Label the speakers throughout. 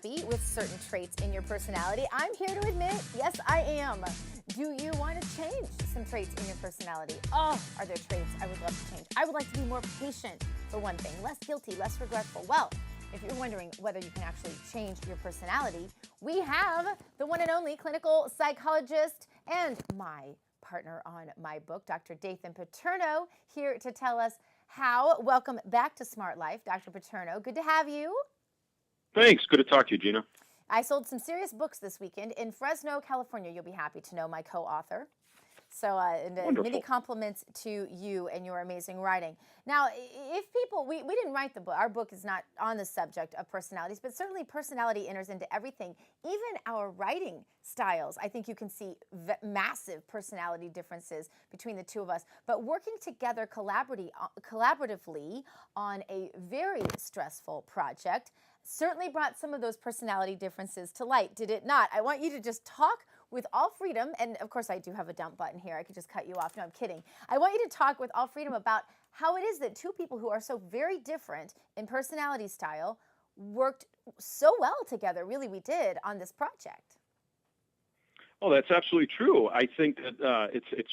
Speaker 1: happy with certain traits in your personality? I'm here to admit, yes, I am. Do you want to change some traits in your personality? Oh, are there traits I would love to change? I would like to be more patient, for one thing, less guilty, less regretful. Well, if you're wondering whether you can actually change your personality, we have the one and only clinical psychologist and my partner on my book, Dr. Dathan Paterno, here to tell us how. Welcome back to Smart Life, Dr. Paterno. Good to have you.
Speaker 2: Thanks. Good to talk to you, Gina.
Speaker 1: I sold some serious books this weekend in Fresno, California. You'll be happy to know, my co-author. So many compliments to you and your amazing writing. Now, if people, we didn't write the book. Our book is not on the subject of personalities, but certainly personality enters into everything, even our writing styles. I think you can see massive personality differences between the two of us. But working together collaboratively on a very stressful project certainly brought some of those personality differences to light, did it not? I want you to just talk with all freedom, and of course I do have a dump button here. I could just cut you off. No, I'm kidding. I want you to talk with all freedom about how it is that two people who are so very different in personality style worked so well together, really we did, on this project.
Speaker 2: Oh, that's absolutely true. I think that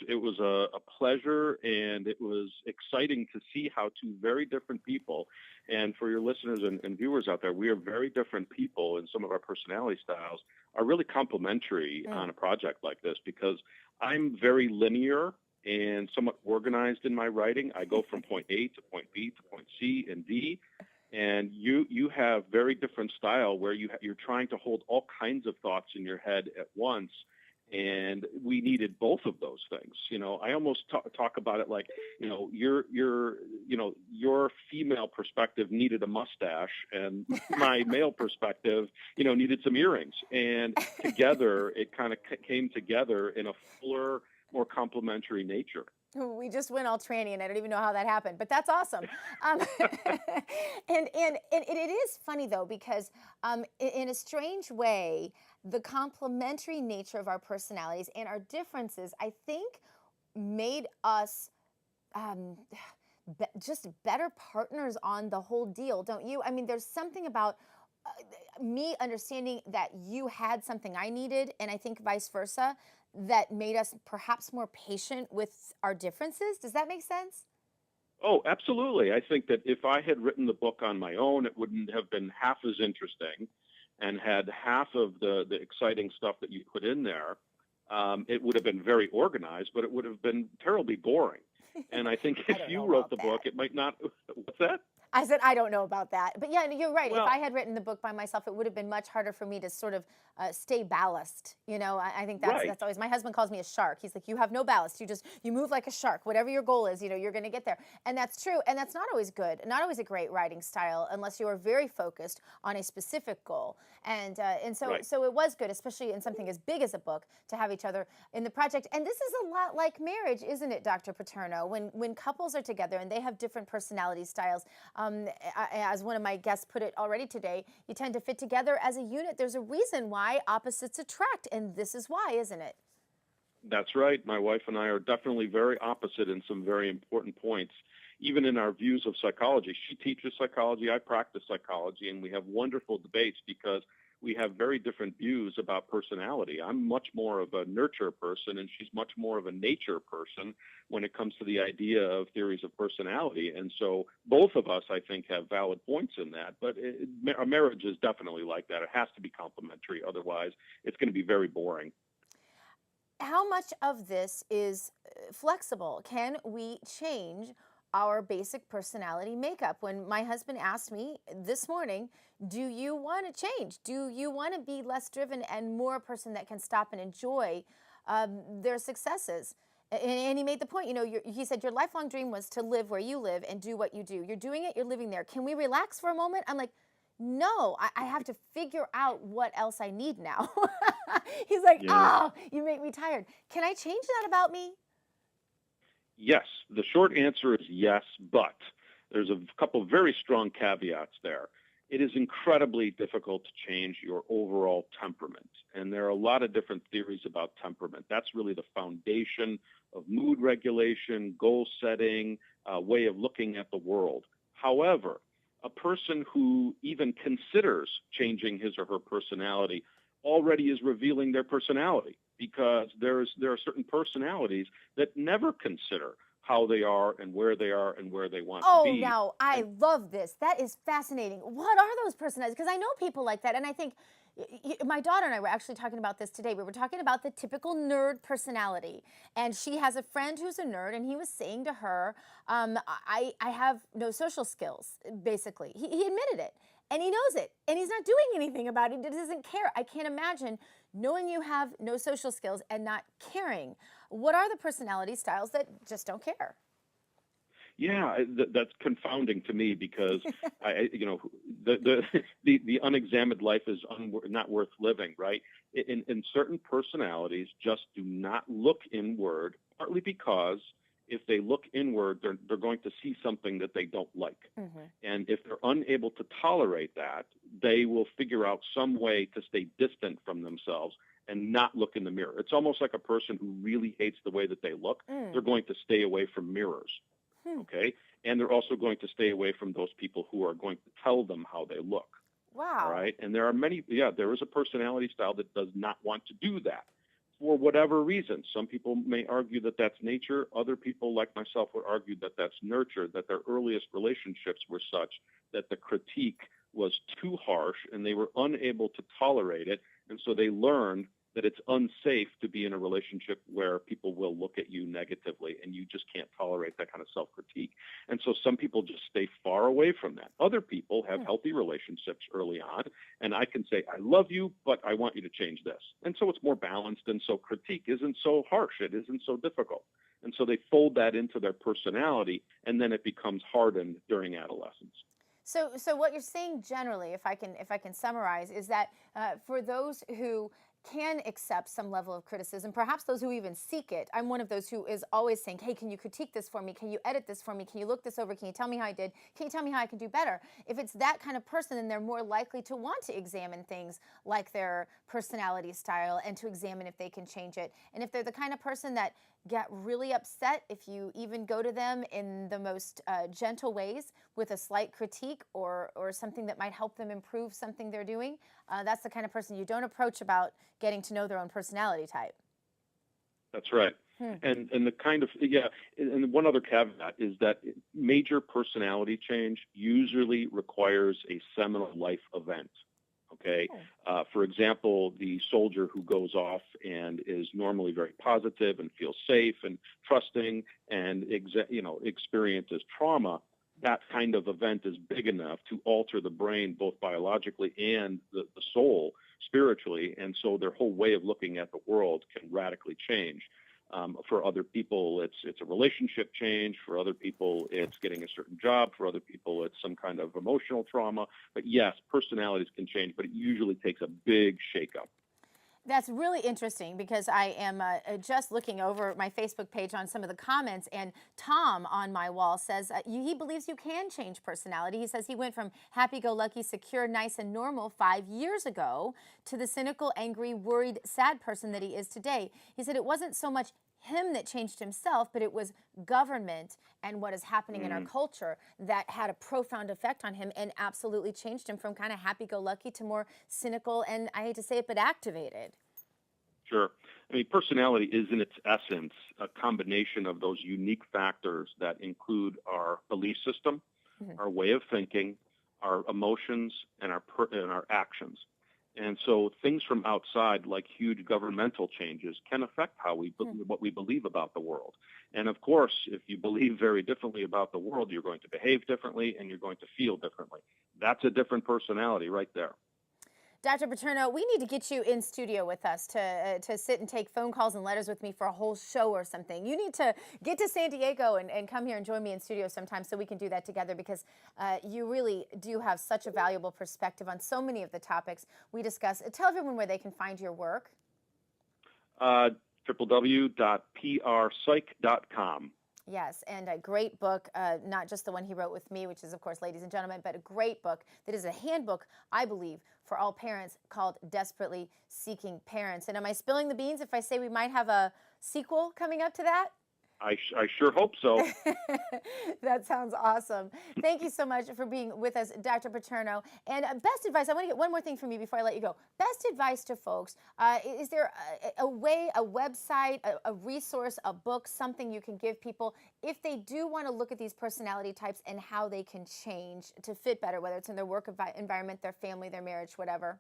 Speaker 2: it was a pleasure, and it was exciting to see how two very different people, and for your listeners and viewers out there, we are very different people, and some of our personality styles are really complementary on a project like this, because I'm very linear and somewhat organized in my writing. I go from point A to point B to point C and D. And you have very different style where you're trying to hold all kinds of thoughts in your head at once. And we needed both of those things. You know, I almost talk about it like, you know, your female perspective needed a mustache, and my male perspective, needed some earrings. And together, it kind of came together in a fuller, more complementary nature.
Speaker 1: We just went all tranny, and I don't even know how that happened, but that's awesome. And it is funny, though, because in a strange way, the complementary nature of our personalities and our differences, I think, made us just better partners on the whole deal, don't you? I mean, there's something about me understanding that you had something I needed, and I think vice versa, that made us perhaps more patient with our differences. Does that make sense?
Speaker 2: Oh, absolutely. I think that if I had written the book on my own, it wouldn't have been half as interesting and had half of the exciting stuff that you put in there. It would have been very organized, but it would have been terribly boring. And I think if you wrote the book, it might not. What's that?
Speaker 1: I said, I don't know about that. But yeah, you're right.
Speaker 2: Well,
Speaker 1: if I had written the book by myself, it would have been much harder for me to sort of stay ballast. You know, I think that's always, my husband calls me a shark. He's like, you have no ballast. You move like a shark. Whatever your goal is, you're going to get there. And that's true. And that's not always good. Not always a great writing style unless you are very focused on a specific goal. And so it was good, especially in something as big as a book, to have each other in the project. And this is a lot like marriage, isn't it, Dr. Paterno? When couples are together and they have different personality styles, as one of my guests put it already today, you tend to fit together as a unit. There's a reason why opposites attract, and this is why, isn't it?
Speaker 2: That's right. My wife and I are definitely very opposite in some very important points, even in our views of psychology. She teaches psychology, I practice psychology, and we have wonderful debates because we have very different views about personality. I'm much more of a nurture person, and she's much more of a nature person when it comes to the idea of theories of personality. And so both of us, I think, have valid points in that. But a marriage is definitely like that. It has to be complementary. Otherwise, it's going to be very boring.
Speaker 1: How much of this is flexible? Can we change our basic personality makeup? When my husband asked me this morning, do you want to change? Do you want to be less driven and more a person that can stop and enjoy their successes? And he made the point, he said, your lifelong dream was to live where you live and do what you do. You're doing it, you're living there. Can we relax for a moment? I'm like, no, I have to figure out what else I need now. He's like, oh, you make me tired. Can I change that about me?
Speaker 2: Yes. The short answer is yes, but there's a couple of very strong caveats there. It is incredibly difficult to change your overall temperament. And there are a lot of different theories about temperament. That's really the foundation of mood regulation, goal setting, way of looking at the world. However, A person who even considers changing his or her personality already is revealing their personality, because there are certain personalities that never consider how they are and where they are and where they want to
Speaker 1: Oh,
Speaker 2: be.
Speaker 1: now I
Speaker 2: And
Speaker 1: love this. That is fascinating. What are those personalities? Because I know people like that. And I think my daughter and I were actually talking about this today. We were talking about the typical nerd personality. And she has a friend who's a nerd. And he was saying to her, I have no social skills, basically. He admitted it. And he knows it. And he's not doing anything about it. He doesn't care. I can't imagine knowing you have no social skills and not caring. What are the personality styles that just don't care?
Speaker 2: yeah, that's confounding to me, because the the unexamined life is not worth living, right? In certain personalities just do not look inward, partly because if they look inward, they're going to see something that they don't like.
Speaker 1: Mm-hmm.
Speaker 2: And if they're unable to tolerate that, they will figure out some way to stay distant from themselves and not look in the mirror. It's almost like a person who really hates the way that they look. They're going to stay away from mirrors. Okay. And they're also going to stay away from those people who are going to tell them how they look.
Speaker 1: Wow.
Speaker 2: All right. And there are many, there is a personality style that does not want to do that for whatever reason. Some people may argue that that's nature. Other people, like myself, would argue that that's nurture, that their earliest relationships were such that the critique was too harsh and they were unable to tolerate it. And so they learned that it's unsafe to be in a relationship where people will look at you negatively, and you just can't tolerate that kind of self-critique. And so some people just stay far away from that. Other people have healthy relationships early on, and I can say, I love you, but I want you to change this. And so it's more balanced, and so critique isn't so harsh. It isn't so difficult. And so they fold that into their personality, and then it becomes hardened during adolescence.
Speaker 1: So what you're saying generally, if I can summarize, is that for those who can accept some level of criticism, perhaps those who even seek it. I'm one of those who is always saying, hey, can you critique this for me? Can you edit this for me? Can you look this over? Can you tell me how I did? Can you tell me how I can do better? If it's that kind of person, then they're more likely to want to examine things like their personality style and to examine if they can change it. And if they're the kind of person that get really upset if you even go to them in the most gentle ways with a slight critique or something that might help them improve something they're doing, that's the kind of person you don't approach about getting to know their own personality type.
Speaker 2: That's right. And the kind of, and one other caveat is that major personality change usually requires a seminal life event. Okay. For example, the soldier who goes off and is normally very positive and feels safe and trusting and experiences trauma, that kind of event is big enough to alter the brain both biologically and the soul spiritually, and so their whole way of looking at the world can radically change. For other people, it's a relationship change. For other people, it's getting a certain job. For other people, it's some kind of emotional trauma. But yes, personalities can change, but it usually takes a big shakeup.
Speaker 1: That's really interesting because I am just looking over my Facebook page on some of the comments, and Tom on my wall says he believes you can change personality. He says he went from happy-go-lucky, secure, nice, and normal 5 years ago to the cynical, angry, worried, sad person that he is today. He said it wasn't so much him that changed himself, but it was government and what is happening in our culture that had a profound effect on him and absolutely changed him from kind of happy-go-lucky to more cynical and, I hate to say it, but activated.
Speaker 2: Sure. I mean, personality is in its essence a combination of those unique factors that include our belief system, our way of thinking, our emotions, and our actions. And so things from outside, like huge governmental changes, can affect how what we believe about the world. And of course, if you believe very differently about the world, you're going to behave differently and you're going to feel differently. That's a different personality right there.
Speaker 1: Dr. Paterno, we need to get you in studio with us to sit and take phone calls and letters with me for a whole show or something. You need to get to San Diego and come here and join me in studio sometime so we can do that together, because you really do have such a valuable perspective on so many of the topics we discuss. Tell everyone where they can find your work.
Speaker 2: www.prpsych.com.
Speaker 1: Yes, and a great book, not just the one he wrote with me, which is, of course, Ladies and Gentlemen, but a great book that is a handbook, I believe, for all parents called Desperately Seeking Parents. And am I spilling the beans if I say we might have a sequel coming up to that?
Speaker 2: I sure hope so.
Speaker 1: That sounds awesome. Thank you so much for being with us, Dr. Paterno. And best advice, I want to get one more thing from you before I let you go. Best advice to folks. Is there a way, a website, a resource, a book, something you can give people if they do want to look at these personality types and how they can change to fit better, whether it's in their work environment, their family, their marriage, whatever?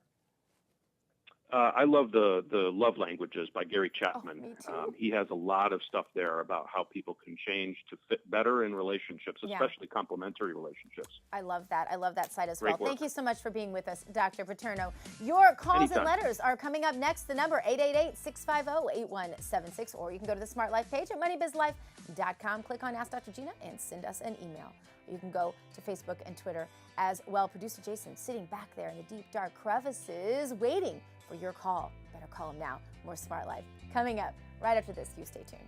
Speaker 2: I love the Love Languages by Gary Chapman.
Speaker 1: Oh, me too.
Speaker 2: He has a lot of stuff there about how people can change to fit better in relationships, especially complementary relationships.
Speaker 1: I love that. I love that site as
Speaker 2: Great
Speaker 1: well.
Speaker 2: work.
Speaker 1: Thank you so much for being with us, Dr. Paterno. Your calls
Speaker 2: Anytime.
Speaker 1: and letters are coming up next. The number 888-650-8176, or you can go to the Smart Life page at moneybizlife.com. Click on Ask Dr. Gina and send us an email. You can go to Facebook and Twitter as well. Producer Jason sitting back there in the deep, dark crevices waiting for your call. Better call him now. More Smart Life coming up right after this. You stay tuned.